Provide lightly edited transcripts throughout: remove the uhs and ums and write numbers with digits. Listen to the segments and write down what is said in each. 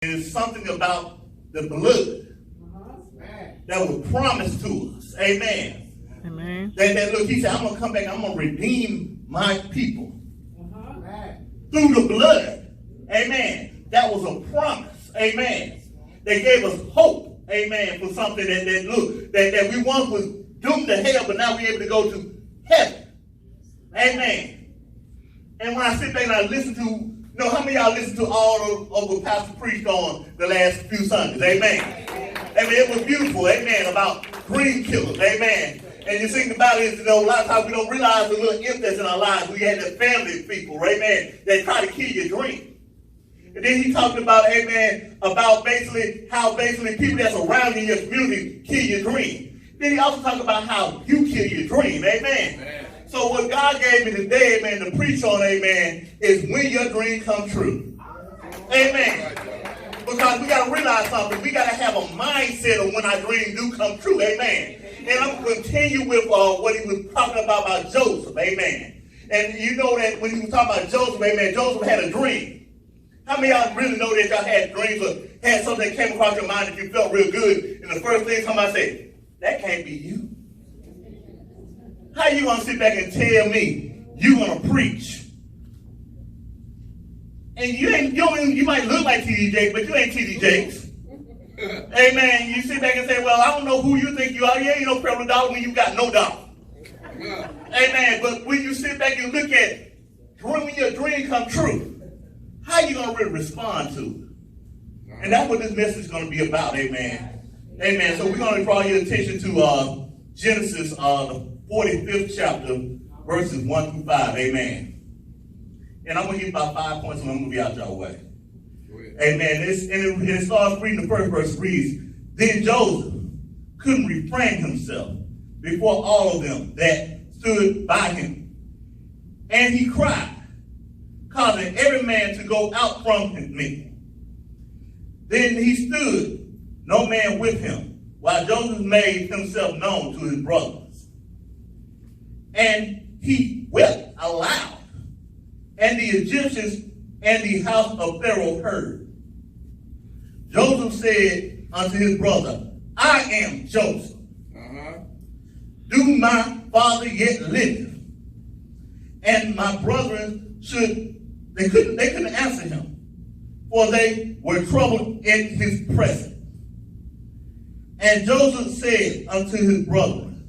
There's something about the blood that was promised to us. Amen. Amen. That look, he said, I'm going to come back, I'm going to redeem my people. Through the blood. Amen. That was a promise. Amen. They gave us hope. Amen. For something that we once was doomed to hell, but now we're able to go to heaven. Amen. And when I sit back and I listen to, how many of y'all listen to all of what Pastor preached on the last few Sundays? Amen. Amen. It was beautiful. Amen. About dream killers. Amen. And you think about it, a lot of times we don't realize the little imp that's in our lives. We had the family people, amen, that try to kill your dream. And then he talked about, amen, about how people that's around you in your community kill your dream. Then he also talked about how you kill your dream. Amen. Amen. So what God gave me today, amen, to preach on, amen, is when your dream comes true. Amen. Because we got to realize something. We got to have a mindset of when our dreams do come true. Amen. And I'm going to continue with what he was talking about Joseph. Amen. And you know that when he was talking about Joseph, amen, Joseph had a dream. How many of y'all really know that y'all had dreams or had something that came across your mind that you felt real good, and the first thing somebody said, that can't be you? How you going to sit back and tell me you're going to preach? And you might look like T.D. Jakes, but you ain't T.D. Jakes. Amen. You sit back and say, well, I don't know who you think you are. You ain't no federal dollar when you got no dollar. Amen. But when you sit back and look at when your dream come true, how you going to really respond to it? And that's what this message is going to be about. Amen. Amen. So we're going to draw your attention to Genesis, the 45th chapter, verses 1 through 5. Amen. And I'm going to give about 5 points and I'm going to be out your way. Amen. It starts reading the first verse. Reads, then Joseph couldn't refrain himself before all of them that stood by him. And he cried, causing every man to go out from me. Then he stood, no man with him, while Joseph made himself known to his brothers. And he wept aloud. And the Egyptians and the house of Pharaoh heard. Joseph said unto his brother, I am Joseph. Do my father yet live? And my brethren they couldn't answer him, for they were troubled in his presence. And Joseph said unto his brethren,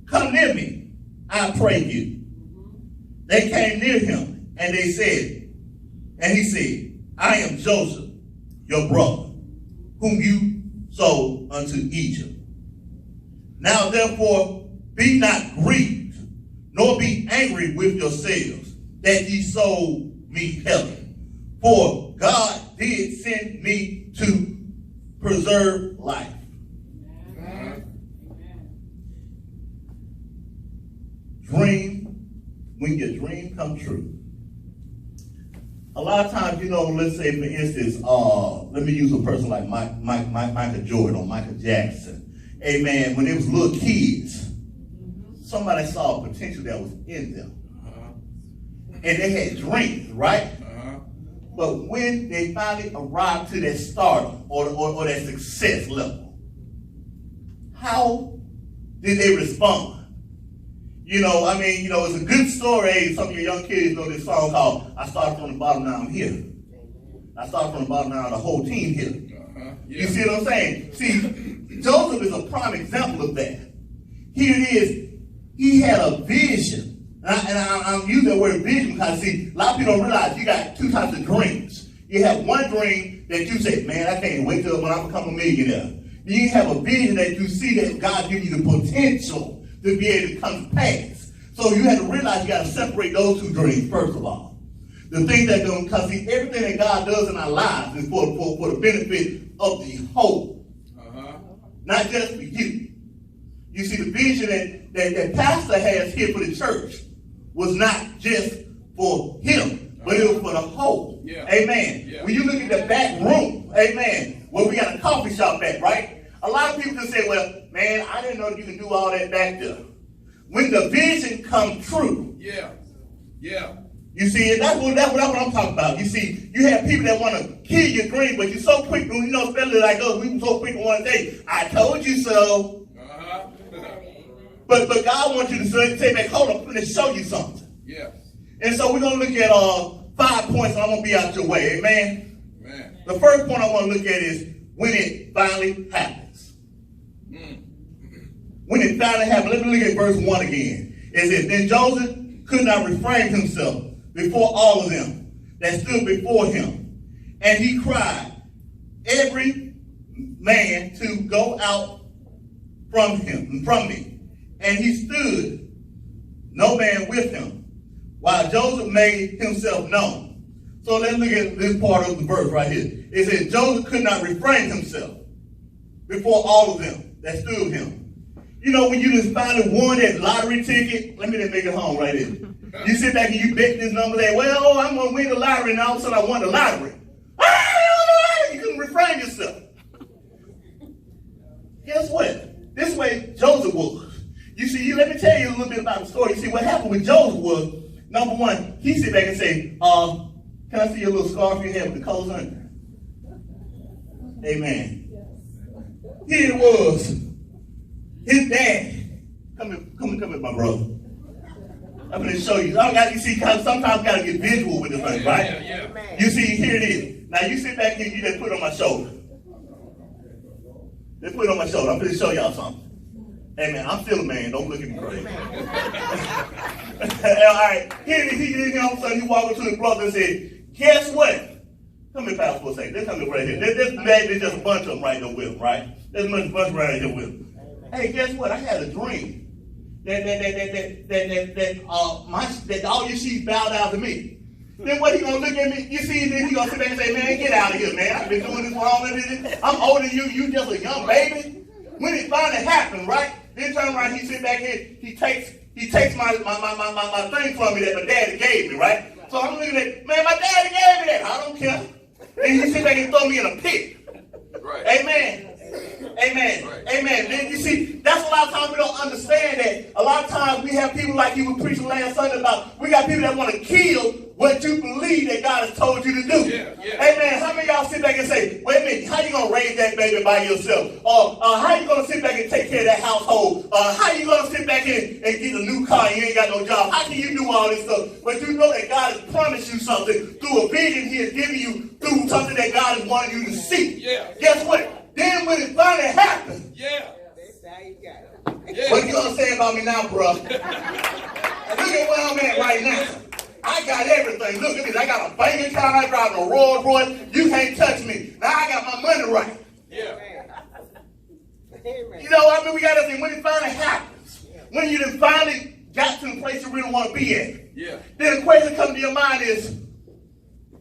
come near me, I pray you. They came near him, and he said, I am Joseph, your brother, whom you sold unto Egypt. Now therefore be not grieved, nor be angry with yourselves, that ye sold me heavily. For God did send me to preserve life. Dream, when your dream comes true. A lot of times, let's say, for instance, let me use a person like Michael Jordan or Michael Jackson. Amen. When they was little kids, somebody saw potential that was in them. And they had dreams, right? But when they finally arrived to that stardom or that success level, how did they respond? It's a good story. Some of your young kids know this song called I Started From the Bottom, Now I'm Here. I started from the bottom, now the whole team here. You see what I'm saying? See, Joseph is a prime example of that. Here it is. He had a vision. And I'm using that word vision because, see, a lot of people don't realize you got two types of dreams. You have one dream that you say, man, I can't wait till when I become a millionaire. Then you have a vision that you see that God gives you the potential to be able to come to pass. So you have to realize you got to separate those two dreams, first of all. The thing that don't, because see, everything that God does in our lives is for the benefit of the whole. Not just for you. You see, the vision that pastor has here for the church was not just for him, but it was for the whole. Yeah. Amen. Yeah. When you look at the back room, amen, where we got a coffee shop at, right? A lot of people can say, well, man, I didn't know you can do all that back there. When the vision comes true, You see, and that's what I'm talking about. You see, you have people that want to kill your dream, but you're so quick, especially like us, we were so quick one day, I told you so. But God wants you to say back, hold up, and show you something. Yeah. And so we're going to look at 5 points, and I'm going to be out your way. Amen? Amen. The first point I want to look at is when it finally happens. When it finally happens. Let me look at verse 1 again. It says, then Joseph could not refrain himself before all of them that stood before him. And he cried, every man to go out from me. And he stood, no man with him, while Joseph made himself known. So let's look at this part of the verse right here. It says, Joseph could not refrain himself before all of them that stood with him. You know, when you just finally won that lottery ticket, let me just make it home right here. You sit back and you bet this number there, well, I'm going to win the lottery, and all of a sudden I won the lottery. You couldn't refrain yourself. Guess what? This way Joseph was. You see, let me tell you a little bit about the story. You see, what happened with Joseph was, number one, he sit back and say, can I see your little scarf you have with the colors on it? Amen. Here it was. His dad. Come here, my brother. I'm going to show you. You see, sometimes got to get visual with this thing, right? Yeah. You see, here it is. Now, you sit back here, you just put it on my shoulder. Just put it on my shoulder. I'm going to show y'all something. Hey, man, I'm still a man. Don't look at me crazy. All right. Here it is. All of a sudden, he walked up to his brother and said, guess what? Come here, Pastor, for a second. Let's come right here. There's just a bunch of them right there with him, right? There's a bunch right here with him. Hey, guess what? I had a dream that all your sheep bow down to me. Then what, he gonna look at me? You see, then he gonna sit back and say, man, get out of here, man. I've been doing this for all of this. I'm older than you. You just a young baby. When it finally happened, right? Then turn around, he sit back here. He takes my thing from me that my daddy gave me, right? So I'm looking at, man, my daddy gave me that. I don't care. And he sit back and throw me in a pit. Right. Amen. Amen. Right. Amen. Then you see, that's a lot of times we don't understand that. A lot of times we have people like you were preaching last Sunday about, we got people that want to kill what you believe that God has told you to do. Yeah. Amen. How many of y'all sit back and say, wait a minute, how you going to raise that baby by yourself? Or how you going to sit back and take care of that household? How you going to sit back and get a new car and you ain't got no job? How can you do all this stuff? But you know that God has promised you something through a vision he has given you, through something that God has wanted you to see. Yeah. Guess what? Then when it finally happened, what you gonna say about me now, bro? Look at where I'm at right now. I got everything. Look at this. I got a bank account. I drive a Rolls Royce. You can't touch me. Now I got my money right. Yeah. You know, I mean, we gotta say when it finally happens, when you then finally got to the place you really want to be at. Yeah. Then the question comes to your mind is,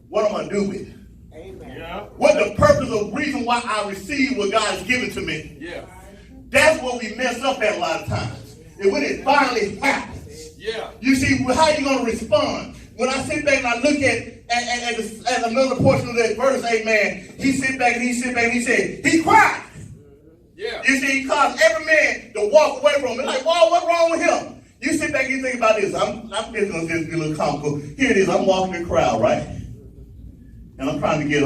what am I gonna do with it? Yeah. What the purpose or reason why I receive what God has given to me? Yeah. That's what we mess up at a lot of times. And when it finally happens, you see, how you going to respond? When I sit back and I look at another portion of that verse, amen, he sit back and he said, he cried. Yeah. You see, he caused every man to walk away from him. Like, whoa, what's wrong with him? You sit back and you think about this. I'm just going to be a little comical. Here it is. I'm walking the crowd, right? And I'm trying to get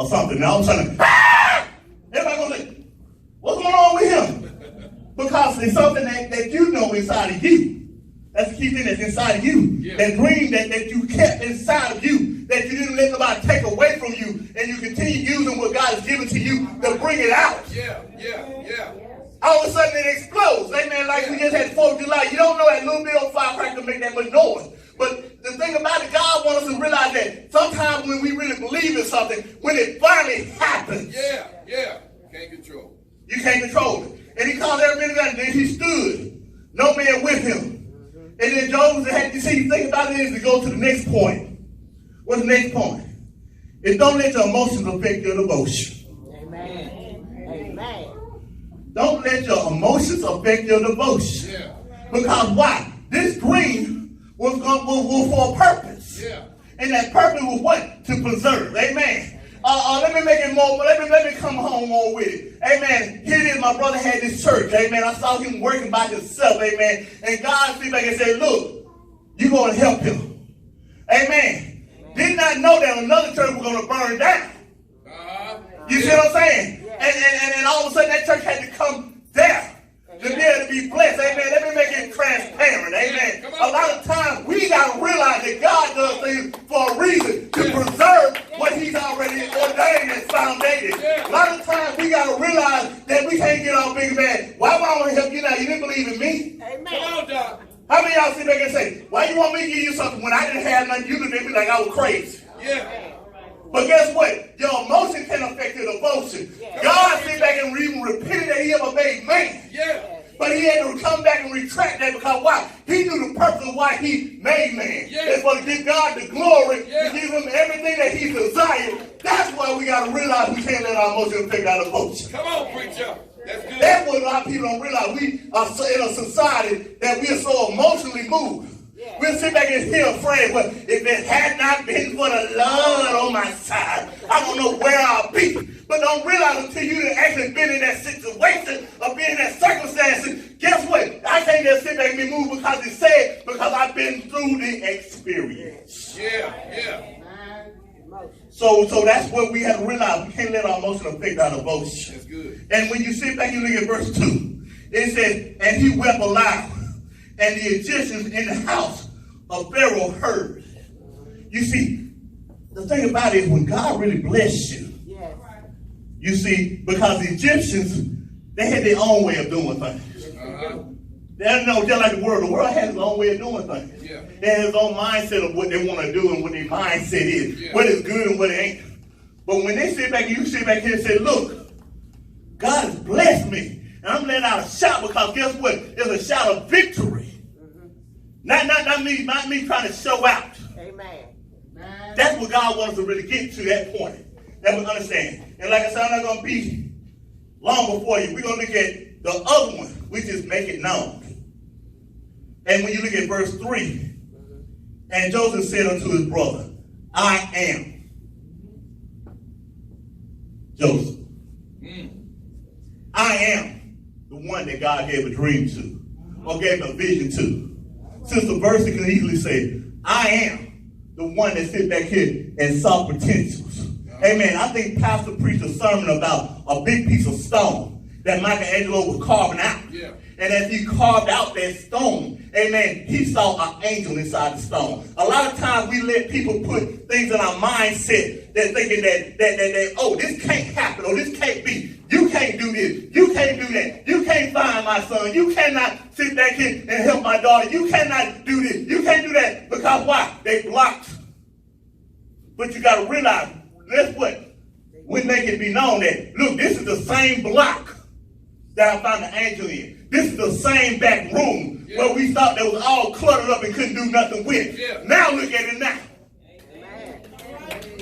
something. Now I'm trying to, everybody going to say, what's going on with him? Because it's something that you know inside of you. That's the key thing that's inside of you. Yeah. That dream that you kept inside of you, that you didn't let nobody take away from you, and you continue using what God has given to you to bring it out. Yeah. All of a sudden it explodes. Amen. Like we just had 4th of July. You don't know that little bit of firecracker make that much noise. But the thing about it, God wants us to realize that sometimes when we really believe in something, when it finally happens. Yeah. Can't control. You can't control it. And he called every man, and then he stood. No man with him. And then Joseph had to see, the thing about it is to go to the next point. What's the next point? Is don't let your emotions affect your devotion. Amen. Don't let your emotions affect your devotion. Yeah. Because why? This dream was for a purpose. Yeah. And that purpose was what? To preserve. Amen. Let me make it more, let me come home more with it. Amen. Here it is, my brother had this church. Amen. I saw him working by himself. Amen. And God sit back and said, look, you're going to help him. Amen. Did not know that another church was going to burn down. You see what I'm saying? And all of a sudden that church had to come there to be able to be blessed. Amen. Let me make it transparent. Amen. A lot of times we got to realize that God does things for a reason, to preserve what he's already ordained and founded. A lot of times we got to realize that we can't get all big and bad. Why would I want to help you now? You didn't believe in me? Amen. Come on, Doc. How many of y'all sit back and say, why you want me to give you something when I didn't have nothing? You looked at me like I was crazy. Yeah. But guess what? Your emotion can affect your devotion. God sit back and even repented that he ever made man. Yeah. But he had to come back and retract that because why? He knew the purpose of why he made man. Yeah. It's for to give God the glory, Yeah. to give him everything that he desired. That's why we got to realize we can't let our emotions affect our devotion. Come on, preacher. That's good. That's what a lot of people don't realize. We are in a society that we are so emotionally moved. We'll sit back and hear afraid, but if it had not been for the Lord on my side, I don't know where I'll be. But don't realize until you actually been in that situation or been in that circumstance, guess what? I can't just sit back and be moved because it's sad, because I've been through the experience. Yeah. So that's what we have to realize. We can't let our emotion affect our devotion. That's good. And when you sit back and look at verse 2, it says, and he wept aloud, and the Egyptians in the house of Pharaoh heard. You see, the thing about it is when God really bless you, you see, because the Egyptians, they had their own way of doing things. They know, just like the world has its own way of doing things. Yeah. They have its own mindset of what they want to do and what their mindset is, what is good and what it ain't. But when they sit back and you sit back here and say, look, God has blessed me. And I'm letting out a shout because guess what? It's a shout of victory. Not me trying to show out. Amen. That's what God wants us to really get to, that point. That we understand. And like I said, I'm not going to be long before you. We're going to look at the other one, which is make it known. And when you look at verse 3, and Joseph said unto his brother, I am Joseph. I am the one that God gave a dream to, or gave a vision to. Sister Versa can easily say, I am the one that sit back here and saw potentials. Amen. I think Pastor preached a sermon about a big piece of stone that Michelangelo was carving out. Yeah. And as he carved out that stone, amen, he saw an angel inside the stone. A lot of times we let people put things in our mindset that thinking that oh, this can't happen, or this can't be. You can't do this. You can't do that. You can't find my son. You cannot sit back here and help my daughter. You cannot do this. You can't do that. Because why? They blocked. But you got to realize, that's what? We make it be known that, look, this is the same block that I found the angel in. This is the same back room where we thought that was all cluttered up and couldn't do nothing with. Yeah. Now look at it now.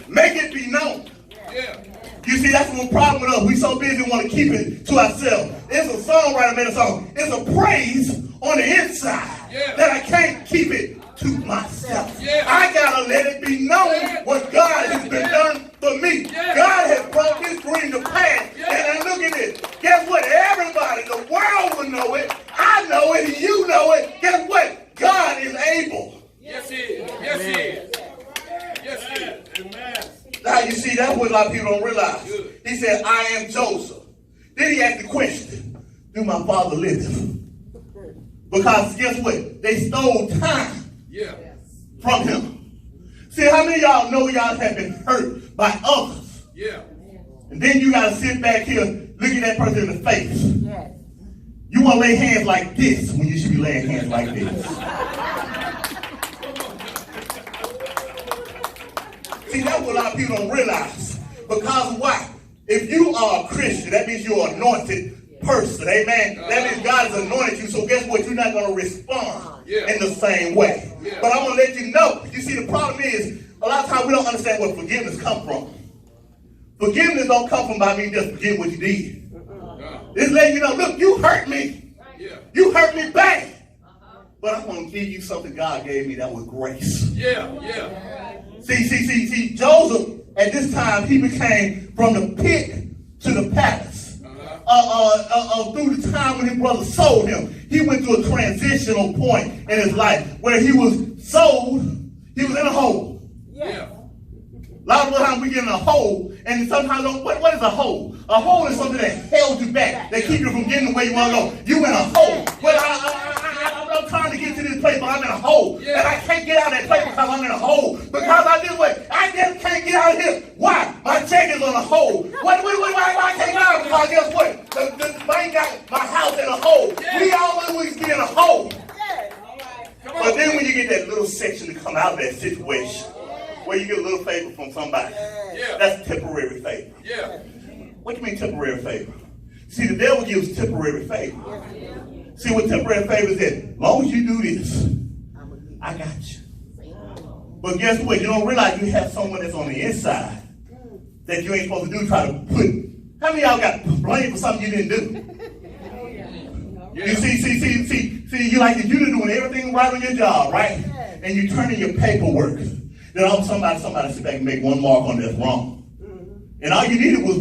Make it be known. Yeah. You see, that's the problem with us. We so busy want to keep it to ourselves. There's a songwriter made a song. It's a praise on the inside that I can't keep it to myself. I gotta let it be known what God has been done for me. God has brought this dream to pass. And look at this. Guess what? Everybody, the world will know it. I know it, and you know it. Guess what? God is able. Yes, he is. Yes, he is. Yes, he is. Amen. Now you see, that's what a lot of people don't realize. He said, I am Joseph. Then he asked the question, do my father live? Because guess what? They stole time from him. See, how many of y'all know y'all have been hurt by others? Yeah. And then you got to sit back here looking that person in the face. Yes. You want to lay hands like this when you should be laying hands like this. See, that's what a lot of people don't realize. Because why? If you are a Christian, that means you're an anointed person. Amen. That means God has anointed you. So guess what? You're not going to respond in the same way. But I'm going to let you know. You see, the problem is, a lot of times we don't understand where forgiveness comes from. Forgiveness don't come from by me just forgetting what you did. It's letting you know, look, you hurt me. You hurt me bad. But I'm going to give you something God gave me that was grace. See, Joseph, at this time, he became from the pit to the palace. Through the time when his brother sold him, he went through a transitional point in his life where he was sold He was in a hole. Yeah. A lot of the time we get in a hole, and sometimes, what is a hole? A hole is something that held you back, that keep you from getting where you want to go. You in a hole. Well, I'm trying to get to this place, but I'm in a hole. And I can't get out of that place because I'm in a hole. Because I did what? I just can't get out of here. Why? My check is on a hole. Why I can't get out? Because guess what? The bank got my house in a hole. We always be in a hole. But then when you get that little section to come out of that situation, where you get a little favor from somebody, that's temporary favor. Yeah. What do you mean temporary favor? See, the devil gives temporary favor. See what temporary favor is? As long as you do this, I got you. But guess what? You don't realize you have someone that's on the inside that you ain't supposed to do, try to put. How many of y'all got blamed for something you didn't do? You see, you like you're doing everything right on your job, right? And you turn in your paperwork. Then all of a sudden somebody sit back and make one mark on that's wrong. And all you needed was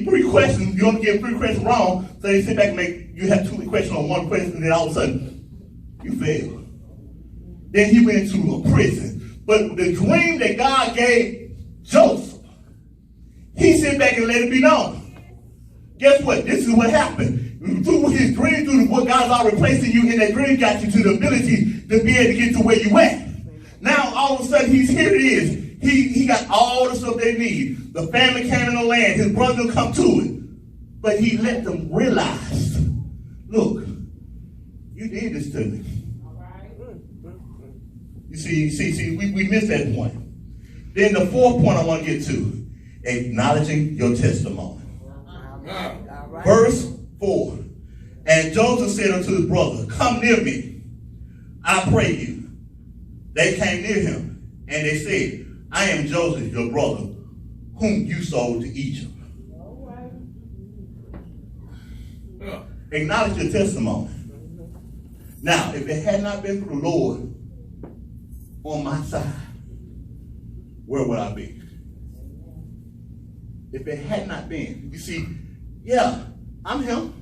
three questions. You only get 3 questions wrong, so they sit back and you have 2 questions on 1 question, and then all of a sudden, you failed. Then he went to a prison. But the dream that God gave Joseph, he sit back and let it be known. Guess what? This is what happened. Through his dream, through what God's already placed in you, and that dream got you to the ability to be able to get to where you at. Now, all of a sudden, here it is. He got all the stuff they need. The family came in the land. His brother will come to it. But he let them realize, look, you did this to me. You see, we missed that point. Then the 4th point I want to get to, acknowledging your testimony. Verse 4. And Joseph said unto his brother, come near me, I pray you. They came near him, and they said, I am Joseph, your brother, whom you sold to Egypt. Acknowledge your testimony. Now, if it had not been for the Lord on my side, where would I be? If it had not been, you see, I'm him.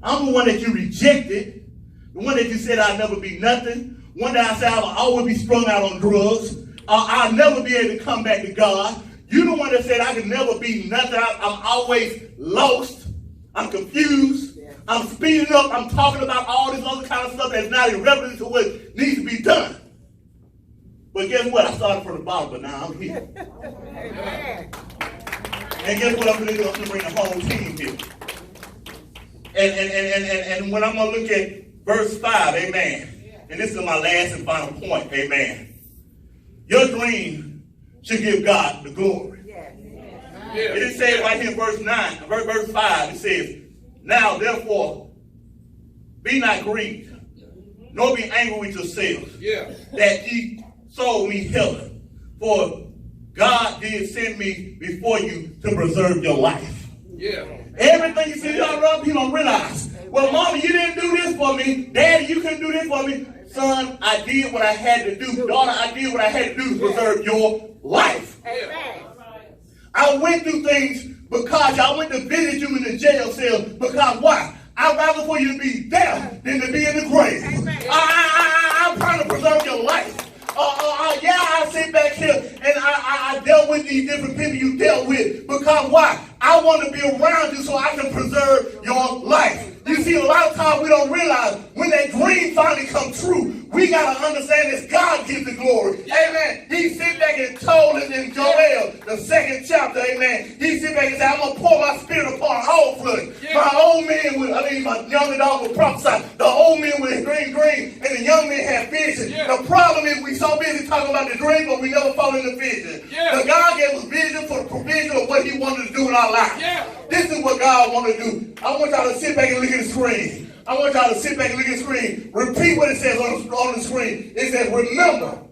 I'm the one that you rejected, the one that you said I'd never be nothing. One day I said I will always be strung out on drugs. I'll never be able to come back to God. You're the one that said I could never be nothing. I'm always lost. I'm confused. I'm speeding up. I'm talking about all this other kind of stuff that's not irrelevant to what needs to be done. But guess what? I started from the bottom, but now I'm here. And guess what I'm going to do? I'm going to bring the whole team here. And when I'm going to look at verse 5, amen. And this is my last and final point, amen. Your dream should give God the glory. It says right here in verse 5, it says, now therefore, be not grieved, nor be angry with yourselves, that ye sold me hither. For God did send me before you to preserve your life. Everything you see y'all up, you don't realize. Well, Mama, you didn't do this for me. Daddy, you couldn't do this for me. Son, I did what I had to do. Daughter, I did what I had to do to preserve your life. I went through things because I went to visit you in the jail cell because why? I'd rather for you to be there than to be in the grave. I'm trying to preserve your life. I sit back here and I dealt with these different people you dealt with because why? I want to be around you so I can preserve your life. You see, a lot of times we don't realize when that dream finally comes true, we got to understand that God gives the glory. Amen. He sit back and told us in Joel, the 2nd chapter, amen. He sit back and said, I'm going to pour my spirit upon all flesh. My old man my younger dog will prophesy. The old man with his dream, and the young man had vision. The problem is we so busy talking about the dream, but we never follow the vision. The God gave us vision for the provision of what he wanted to do in our lives. This is what God wanted to do. I want y'all to sit back and look at the screen. I want y'all to sit back and look at the screen. Repeat what it says on the screen. It says, remember,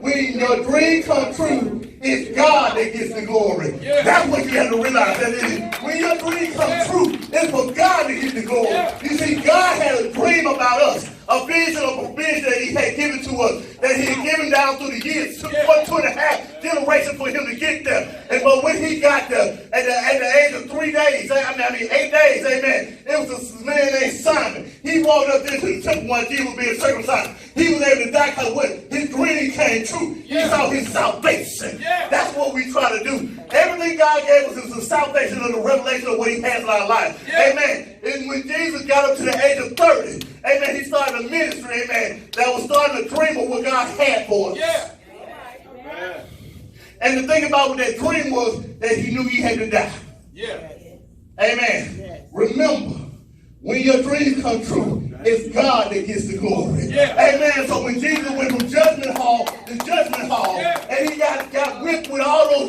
when your dream comes true, it's God that gets the glory. That's what you have to realize. That it is. When your dream comes true, it's for God to get the glory. You see, God had a dream about us. A vision of provision that he had given to us, that he had given down through the years, 2.5 generations for him to get there. But when he got there, at the age of 8 days, amen, it was a man named Simon. He walked up there to the temple while Jesus was being circumcised. He was able to die because what? His dream came true. He saw his salvation. That's what we try to do. Everything God gave us is the salvation of the revelation of what he has in our life. Amen. And when Jesus got up to the age of 30, amen, he started a ministry, amen, that was starting to dream of what God had for us. And the thing about that dream was that he knew he had to die. Amen. Remember, when your dreams come true, it's God that gets the glory. Amen. So when Jesus went from judgment hall to judgment hall, and he got whipped with all those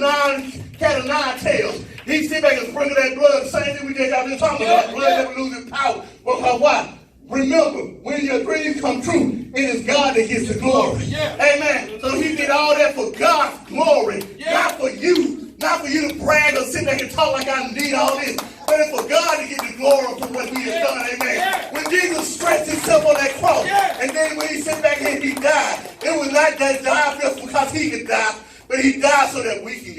cat of nine tails, he sit back and sprinkle that blood. The same thing we just got been talking about. Blood never loses power. Because why? Remember, when your dreams come true, it is God that gets the glory. Amen. So he did all that for God's glory, not for you. Not for you to brag or sit back and talk like I need all this, but it's for God to get the glory for what he has done. Amen. When Jesus stretched himself on that cross, and then when he sat back here, he died. It was not that he died just because he could die, but he died so that we can